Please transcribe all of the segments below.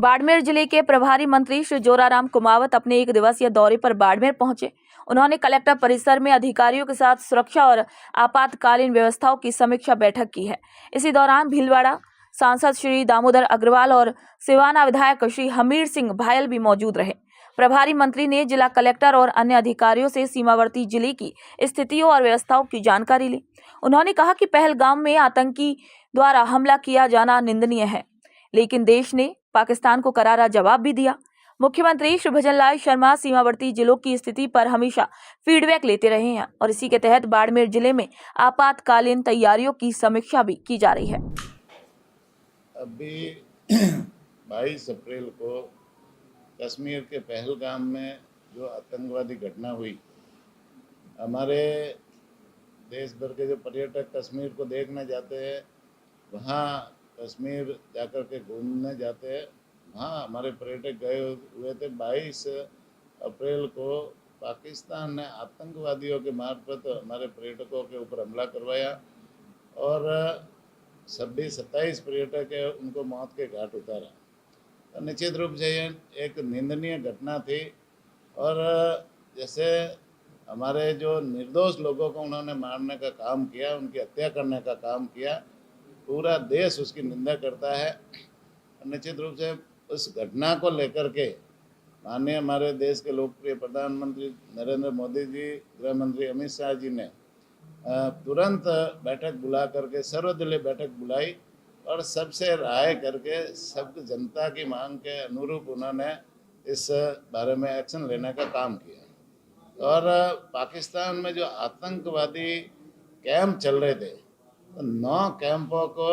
बाड़मेर जिले के प्रभारी मंत्री श्री जोराराम कुमावत अपने 1 दिवसीय दौरे पर बाड़मेर पहुंचे। उन्होंने कलेक्टर परिसर में अधिकारियों के साथ सुरक्षा और आपातकालीन व्यवस्थाओं की समीक्षा बैठक की है। इसी दौरान भीलवाड़ा सांसद श्री दामोदर अग्रवाल और सिवाना विधायक श्री हमीर सिंह भायल भी मौजूद रहे। प्रभारी मंत्री ने जिला कलेक्टर और अन्य अधिकारियों से सीमावर्ती जिले की स्थितियों और व्यवस्थाओं की जानकारी ली। उन्होंने कहा कि पहलगाम में आतंकी द्वारा हमला किया जाना निंदनीय है, लेकिन देश ने पाकिस्तान को करारा जवाब भी दिया। मुख्यमंत्री श्री भजनलाल शर्मा सीमावर्ती जिलों की स्थिति पर हमेशा फीडबैक लेते रहे हैं और इसी के तहत बाड़मेर जिले में आपातकालीन तैयारियों की समीक्षा भी की जा रही है। अभी 22 अप्रैल को कश्मीर के पहलगाम में जो आतंकवादी घटना हुई, हमारे देश भर के जो पर्यटक कश्मीर को देखने जाते हैं, वहाँ कश्मीर जाकर के घूमने जाते हैं, वहाँ हमारे पर्यटक गए हुए थे। 22 अप्रैल को पाकिस्तान ने आतंकवादियों के मार्फत हमारे पर्यटकों के ऊपर हमला करवाया और 26-27 पर्यटक है उनको मौत के घाट उतारा। तो निश्चित रूप से ये एक निंदनीय घटना थी और जैसे हमारे जो निर्दोष लोगों को उन्होंने मारने का काम किया, उनकी हत्या करने का काम किया, पूरा देश उसकी निंदा करता है। निश्चित रूप से उस घटना को लेकर के माननीय हमारे देश के लोकप्रिय प्रधानमंत्री नरेंद्र मोदी जी, गृह मंत्री अमित शाह जी ने तुरंत बैठक बुला करके सर्वदलीय बैठक बुलाई और सबसे राय करके सब जनता की मांग के अनुरूप उन्होंने इस बारे में एक्शन लेने का काम किया। और पाकिस्तान में जो आतंकवादी कैंप चल रहे थे, तो 9 कैंपों को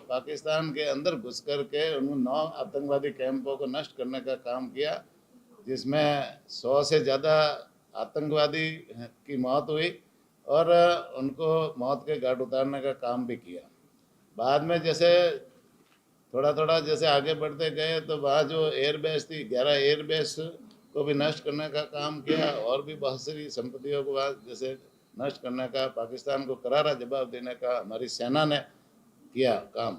पाकिस्तान के अंदर घुस करके उन 9 आतंकवादी कैंपों को नष्ट करने का काम किया, जिसमें 100 से ज़्यादा आतंकवादी की मौत हुई और उनको मौत के घाट उतारने का काम भी किया। बाद में जैसे थोड़ा जैसे आगे बढ़ते गए तो वहाँ जो एयरबेस थी, 11 एयरबेस को भी नष्ट करने का काम किया और भी बहुत सारी संपत्तियों को वहाँ जैसे नष्ट करने का, पाकिस्तान को करारा जवाब देने का हमारी सेना ने किया काम।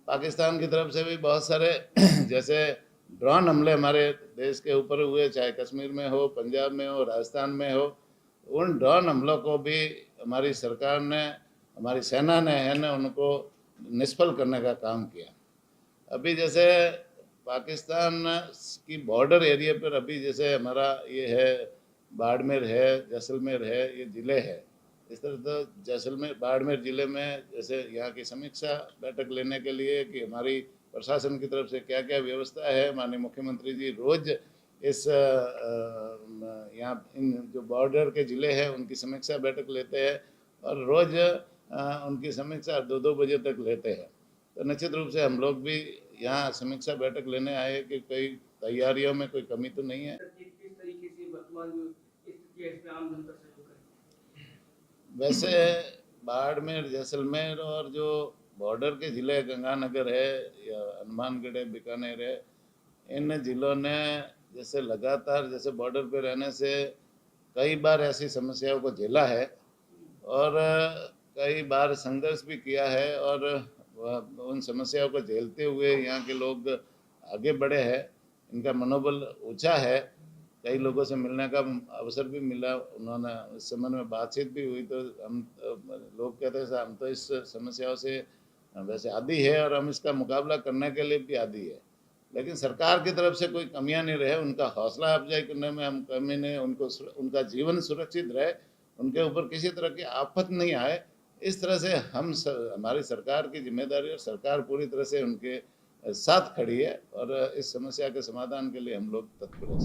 पाकिस्तान की तरफ से भी बहुत सारे जैसे ड्रोन हमले हमारे देश के ऊपर हुए, चाहे कश्मीर में हो, पंजाब में हो, राजस्थान में हो, उन ड्रोन हमलों को भी हमारी सरकार ने, हमारी सेना ने है ना उनको निष्फल करने का काम किया। अभी जैसे पाकिस्तान की बॉर्डर एरिया पर अभी जैसे हमारा ये है बाड़मेर है, जैसलमेर है, ये ज़िले हैं। इस तरह तो जैसलमेर बाड़मेर ज़िले में जैसे यहाँ की समीक्षा बैठक लेने के लिए कि हमारी प्रशासन की तरफ से क्या क्या व्यवस्था है, माननीय मुख्यमंत्री जी रोज़ इस यहाँ इन जो बॉर्डर के ज़िले हैं उनकी समीक्षा बैठक लेते हैं और रोज़ उनकी समीक्षा 2-2 बजे तक लेते हैं। तो निश्चित रूप से हम लोग भी यहाँ समीक्षा बैठक लेने आए कि कोई तैयारियों में कोई कमी तो नहीं है। वैसे बाड़मेर, जैसलमेर और जो बॉर्डर के ज़िले गंगानगर है या हनुमानगढ़ है, बीकानेर है, इन ज़िलों ने जैसे लगातार जैसे बॉर्डर पे रहने से कई बार ऐसी समस्याओं को झेला है और कई बार संघर्ष भी किया है और उन समस्याओं को झेलते हुए यहाँ के लोग आगे बढ़े हैं, इनका मनोबल ऊंचा है। कई लोगों से मिलने का अवसर भी मिला, उन्होंने इस संबंध में बातचीत भी हुई, तो हम लोग कहते हैं हम तो इस समस्याओं से वैसे आदी है और हम इसका मुकाबला करने के लिए भी आदी है, लेकिन सरकार की तरफ से कोई कमियां नहीं रहे, उनका हौसला अफजाई करने में हम कमी नहीं, उनको उनका जीवन सुरक्षित रहे, उनके ऊपर किसी तरह की आफत नहीं आए, इस तरह से हमारी सरकार की जिम्मेदारी और सरकार पूरी तरह से उनके साथ खड़ी है और इस समस्या के समाधान के लिए हम लोग तत्पर हैं।